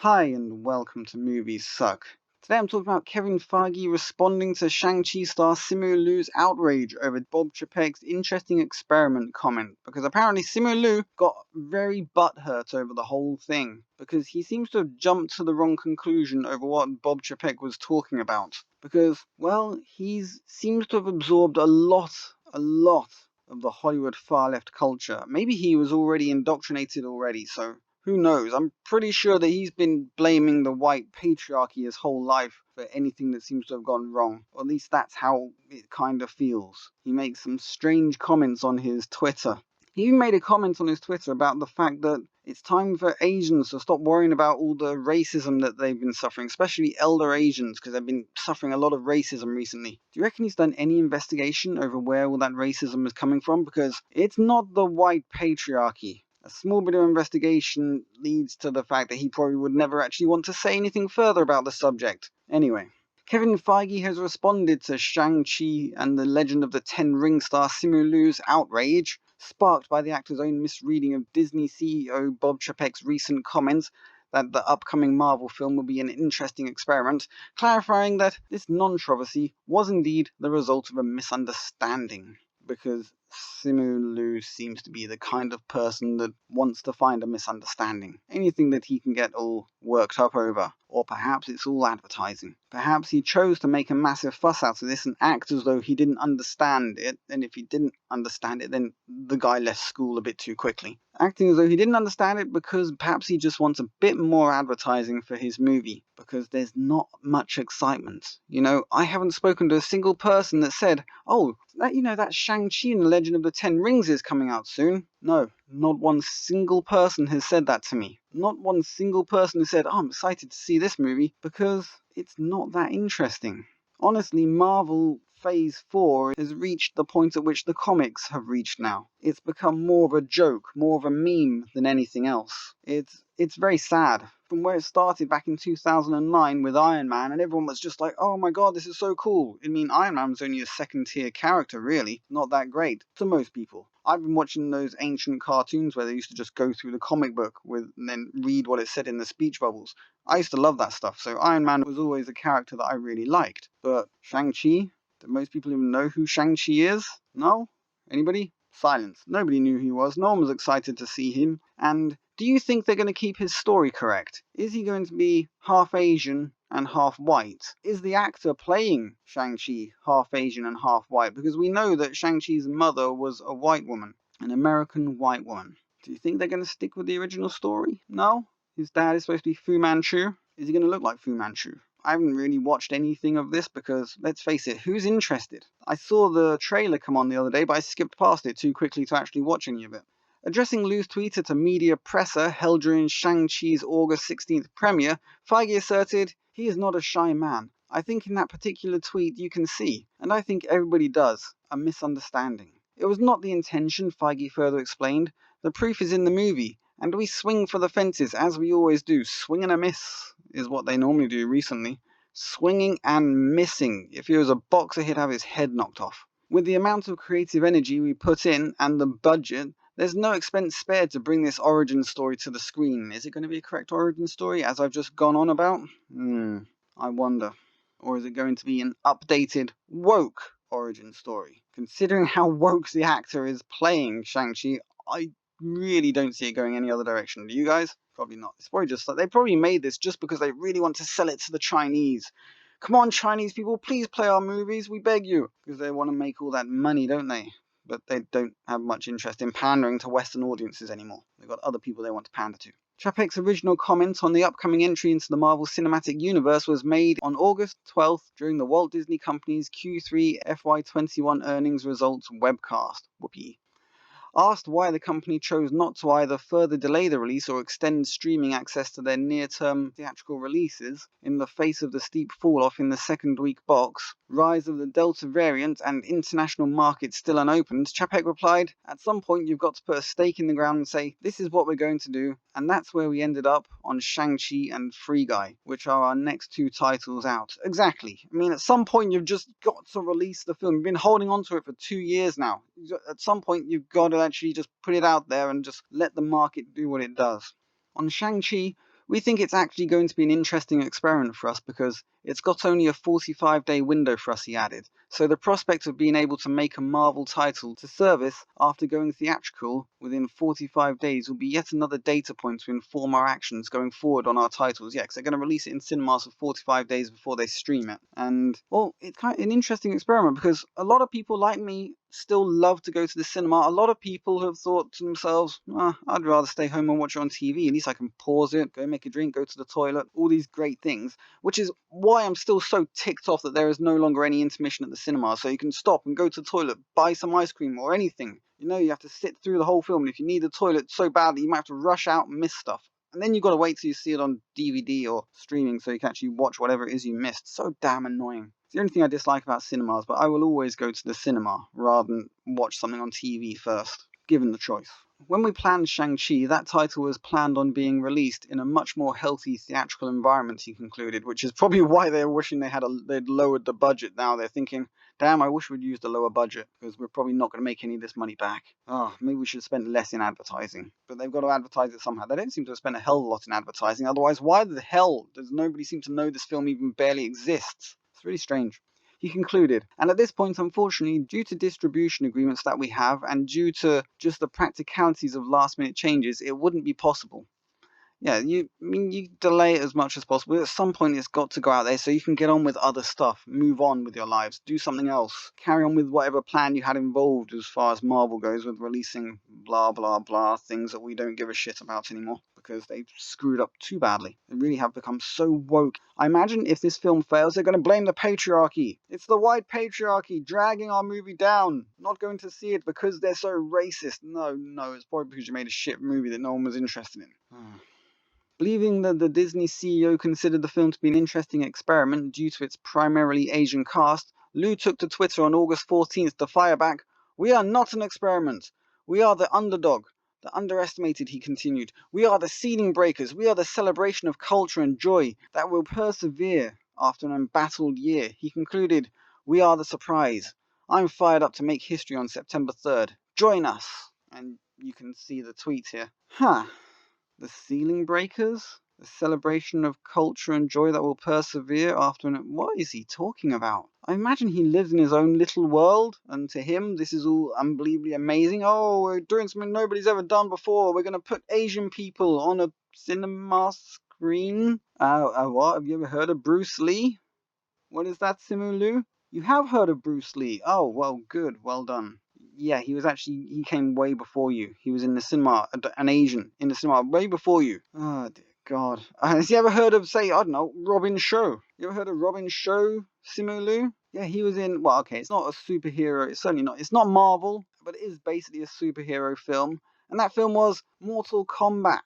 Hi and welcome to Movies Suck. Today I'm talking about Kevin Feige responding to Shang-Chi star Simu Liu's outrage over Bob Chepek's interesting experiment comment, because apparently Simu Liu got very butthurt over the whole thing, because he seems to have jumped to the wrong conclusion over what Bob Chepek was talking about. Because, well, he seems to have absorbed a lot of the Hollywood far-left culture. Maybe he was already indoctrinated already, so who knows? I'm pretty sure that he's been blaming the white patriarchy his whole life for anything that seems to have gone wrong. Or at least that's how it kind of feels. He makes some strange comments on his Twitter. He even made a comment on his Twitter about the fact that it's time for Asians to stop worrying about all the racism that they've been suffering, especially elder Asians, because they've been suffering a lot of racism recently. Do you reckon he's done any investigation over where all that racism is coming from? Because it's not the white patriarchy. A small bit of investigation leads to the fact that he probably would never actually want to say anything further about the subject. Anyway, Kevin Feige has responded to Shang-Chi and the Legend of the Ten Ring star Simu Liu's outrage, sparked by the actor's own misreading of Disney CEO Bob Chepek's recent comments that the upcoming Marvel film will be an interesting experiment, clarifying that this non-controversy was indeed the result of a misunderstanding. Because Simu Liu seems to be the kind of person that wants to find a misunderstanding. Anything that he can get all worked up over. Or perhaps it's all advertising. Perhaps he chose to make a massive fuss out of this and act as though he didn't understand it, and if he didn't understand it, then the guy left school a bit too quickly. Acting as though he didn't understand it because perhaps he just wants a bit more advertising for his movie, because there's not much excitement. You know, I haven't spoken to a single person that said, oh, that Shang-Chi and the Legend of the Ten Rings is coming out soon. No, not one single person has said that to me. Not one single person has said, oh, I'm excited to see this movie, because it's not that interesting. Honestly, Marvel Phase 4 has reached the point at which the comics have reached now. It's become more of a joke, more of a meme than anything else. It's very sad. From where it started back in 2009 with Iron Man, and everyone was just like, oh my god, this is so cool. I mean, Iron Man was only a second-tier character, really. Not that great, to most people. I've been watching those ancient cartoons where they used to just go through the comic book and then read what it said in the speech bubbles. I used to love that stuff, so Iron Man was always a character that I really liked. But Shang-Chi? Do most people even know who Shang-Chi is? No? Anybody? Silence. Nobody knew who he was. No one was excited to see him. And do you think they're going to keep his story correct? Is he going to be half Asian and half white? Is the actor playing Shang-Chi half Asian and half white? Because we know that Shang-Chi's mother was a white woman, an American white woman. Do you think they're going to stick with the original story? No? His dad is supposed to be Fu Manchu? Is he going to look like Fu Manchu? I haven't really watched anything of this because, let's face it, who's interested? I saw the trailer come on the other day, but I skipped past it too quickly to actually watch any of it. Addressing Liu's tweet at a media presser held during Shang-Chi's August 16th premiere, Feige asserted, he is not a shy man. I think in that particular tweet you can see, and I think everybody does, a misunderstanding. It was not the intention, Feige further explained. The proof is in the movie, and we swing for the fences, as we always do. Swing and a miss is what they normally do recently. Swinging and missing. If he was a boxer, he'd have his head knocked off. With the amount of creative energy we put in and the budget, there's no expense spared to bring this origin story to the screen. Is it going to be a correct origin story, as I've just gone on about? I wonder. Or is it going to be an updated, woke origin story? Considering how woke the actor is playing Shang-Chi, I really don't see it going any other direction. Do you guys? Probably not. It's probably just like they probably made this just because they really want to sell it to the Chinese. Come on, Chinese people, please play our movies, we beg you. Because they want to make all that money, don't they? But they don't have much interest in pandering to Western audiences anymore. They've got other people they want to pander to. Chepek's original comment on the upcoming entry into the Marvel Cinematic Universe was made on August 12th during the Walt Disney Company's Q3 FY21 earnings results webcast. Whoopee. Asked why the company chose not to either further delay the release or extend streaming access to their near-term theatrical releases in the face of the steep fall-off in the second-week box, rise of the Delta variant, and international markets still unopened, Chepek replied, at some point you've got to put a stake in the ground and say, this is what we're going to do, and that's where we ended up on Shang-Chi and Free Guy, which are our next two titles out. Exactly. I mean, at some point you've just got to release the film. You've been holding on to it for 2 years now. At some point you've got to actually just put it out there and just let the market do what it does. On Shang-Chi, We think it's actually going to be an interesting experiment for us because it's got only a 45-day window for us, he added. So the prospect of being able to make a Marvel title to service after going theatrical within 45 days will be yet another data point to inform our actions going forward on our titles. Yeah, because they're going to release it in cinemas for 45 days before they stream it. And, well, it's kind of an interesting experiment because a lot of people like me still love to go to the cinema. A lot of people have thought to themselves, I'd rather stay home and watch it on TV. At least I can pause it, go make a drink, go to the toilet, all these great things, which is why I'm still so ticked off that there is no longer any intermission at the cinema. So you can stop and go to the toilet, buy some ice cream or anything. You know, you have to sit through the whole film. And if you need the toilet so badly, you might have to rush out and miss stuff. And then you've got to wait till you see it on DVD or streaming so you can actually watch whatever it is you missed. So damn annoying. It's the only thing I dislike about cinemas, but I will always go to the cinema rather than watch something on TV first, given the choice. When we planned Shang-Chi, that title was planned on being released in a much more healthy theatrical environment, he concluded, which is probably why they're wishing they'd lowered the budget. Now they're thinking, damn, I wish we'd used a lower budget, because we're probably not going to make any of this money back. Maybe we should spend less in advertising. But they've got to advertise it somehow. They don't seem to have spent a hell of a lot in advertising. Otherwise, why the hell does nobody seem to know this film even barely exists? It's really strange. He concluded, and at this point, unfortunately, due to distribution agreements that we have and due to just the practicalities of last-minute changes, it wouldn't be possible. Yeah, you delay it as much as possible. At some point, it's got to go out there so you can get on with other stuff, move on with your lives, do something else, carry on with whatever plan you had involved as far as Marvel goes with releasing blah, blah, blah, things that we don't give a shit about anymore because they've screwed up too badly. They really have become so woke. I imagine if this film fails, they're going to blame the patriarchy. It's the white patriarchy dragging our movie down, not going to see it because they're so racist. No, it's probably because you made a shit movie that no one was interested in. Believing that the Disney CEO considered the film to be an interesting experiment due to its primarily Asian cast, Liu took to Twitter on August 14th to fire back, "We are not an experiment. We are the underdog, the underestimated," he continued. "We are the ceiling breakers. We are the celebration of culture and joy that will persevere after an embattled year." He concluded, "We are the surprise. I'm fired up to make history on September 3rd. Join us." And you can see the tweet here. The ceiling breakers? The celebration of culture and joy that will persevere after What is he talking about? I imagine he lives in his own little world, and to him this is all unbelievably amazing. Oh, we're doing something nobody's ever done before. We're going to put Asian people on a cinema screen. What? Have you ever heard of Bruce Lee? What is that, Simu Liu? You have heard of Bruce Lee. Oh, well, good. Well done. Yeah, he came way before you. He was in the cinema, an Asian, in the cinema way before you. Oh, dear God. Has he ever heard of, say, I don't know, Robin Show? You ever heard of Robin Show, Simu Liu? Yeah, he was in, well, okay, it's not a superhero, it's certainly not, it's not Marvel, but it is basically a superhero film. And that film was Mortal Kombat.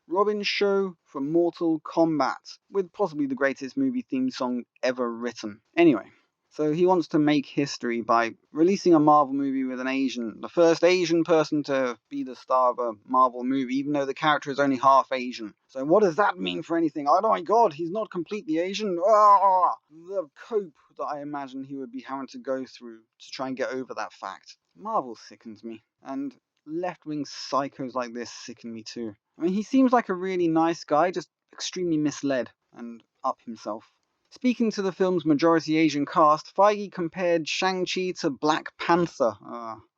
Robin Show from Mortal Kombat, with possibly the greatest movie theme song ever written. Anyway. So he wants to make history by releasing a Marvel movie with the first Asian person to be the star of a Marvel movie, even though the character is only half Asian. So what does that mean for anything? Oh my God, he's not completely Asian. The cope that I imagine he would be having to go through to try and get over that fact. Marvel sickens me, and left-wing psychos like this sicken me too. I mean, he seems like a really nice guy, just extremely misled and up himself. Speaking to the film's majority Asian cast, Feige compared Shang-Chi to Black Panther,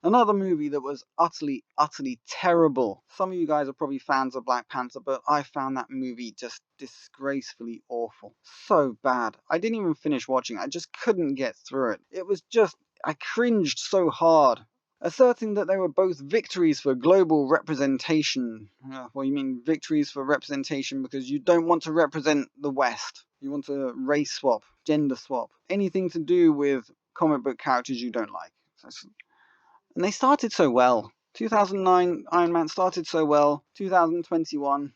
another movie that was utterly, utterly terrible. Some of you guys are probably fans of Black Panther, but I found that movie just disgracefully awful. So bad. I didn't even finish watching it. I just couldn't get through it. It was just, I cringed so hard. Asserting that they were both victories for global representation. Well, you mean victories for representation because you don't want to represent the West. You want to race swap, gender swap, anything to do with comic book characters you don't like. And they started so well. 2009 Iron Man started so well. 2021,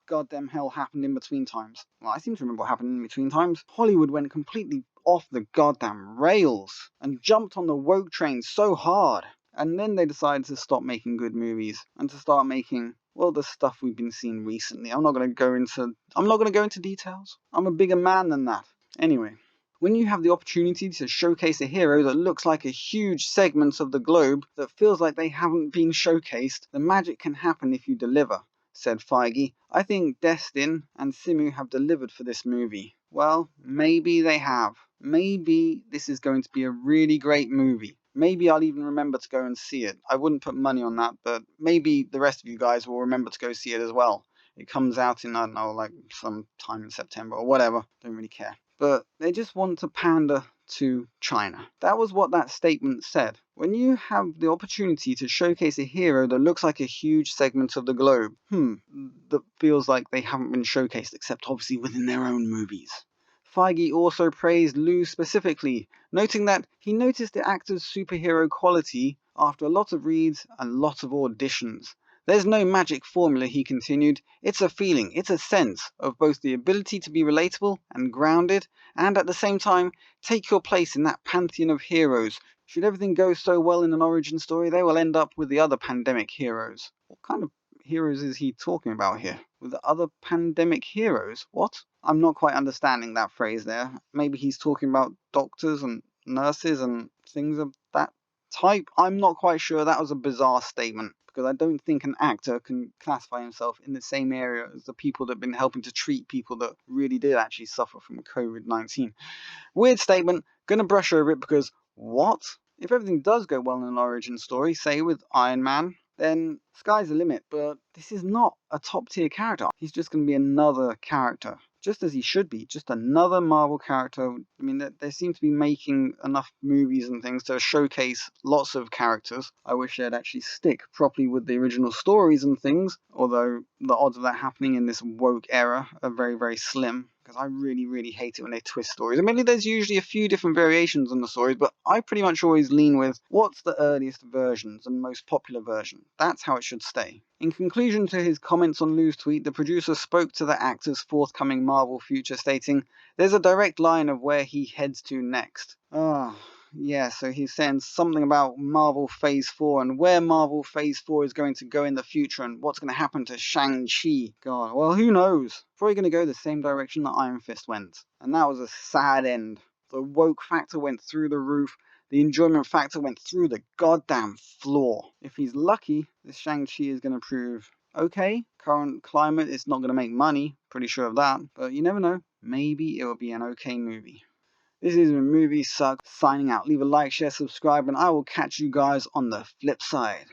goddamn hell happened in between times. Well, I seem to remember what happened in between times. Hollywood went completely off the goddamn rails and jumped on the woke train so hard. And then they decided to stop making good movies and to start making, well, the stuff we've been seeing recently. I'm not going to go into details. I'm a bigger man than that. Anyway, when you have the opportunity to showcase a hero that looks like a huge segment of the globe that feels like they haven't been showcased, the magic can happen if you deliver. said Feige. I think Destin and Simu have delivered for this movie. Well, maybe they have. Maybe this is going to be a really great movie. Maybe I'll even remember to go and see it. I wouldn't put money on that, but maybe the rest of you guys will remember to go see it as well. It comes out in, I don't know, like some time in September or whatever. Don't really care. But they just want to pander to China. That was what that statement said. When you have the opportunity to showcase a hero that looks like a huge segment of the globe, that feels like they haven't been showcased except obviously within their own movies. Feige also praised Liu specifically, noting that he noticed the actor's superhero quality after a lot of reads and lots of auditions. There's no magic formula, he continued. It's a feeling, it's a sense of both the ability to be relatable and grounded, and at the same time, take your place in that pantheon of heroes. Should everything go so well in an origin story, they will end up with the other pandemic heroes. What kind of heroes is he talking about here? With the other pandemic heroes? What? I'm not quite understanding that phrase there. Maybe he's talking about doctors and nurses and things of that type. I'm not quite sure. That was a bizarre statement because I don't think an actor can classify himself in the same area as the people that have been helping to treat people that really did actually suffer from COVID-19. Weird statement. Gonna brush over it because what? If everything does go well in an origin story, say with Iron Man, then sky's the limit. But this is not a top tier character. He's just going to be another character. Just as he should be. Just another Marvel character. I mean, they seem to be making enough movies and things to showcase lots of characters. I wish they'd actually stick properly with the original stories and things. Although the odds of that happening in this woke era are very, very slim. Because I really, really hate it when they twist stories. I mean, there's usually a few different variations on the stories, but I pretty much always lean with what's the earliest versions and most popular version. That's how it should stay. In conclusion to his comments on Liu's tweet, the producer spoke to the actor's forthcoming Marvel future, stating, "There's a direct line of where he heads to next." Yeah, so he's saying something about Marvel Phase 4 and where Marvel Phase 4 is going to go in the future and what's going to happen to Shang-Chi. God, well, who knows? Probably going to go the same direction that Iron Fist went. And that was a sad end. The woke factor went through the roof. The enjoyment factor went through the goddamn floor. If he's lucky, this Shang-Chi is going to prove okay. Current climate is not going to make money. Pretty sure of that. But you never know. Maybe it will be an okay movie. This is Movie Suck, signing out. Leave a like, share, subscribe, and I will catch you guys on the flip side.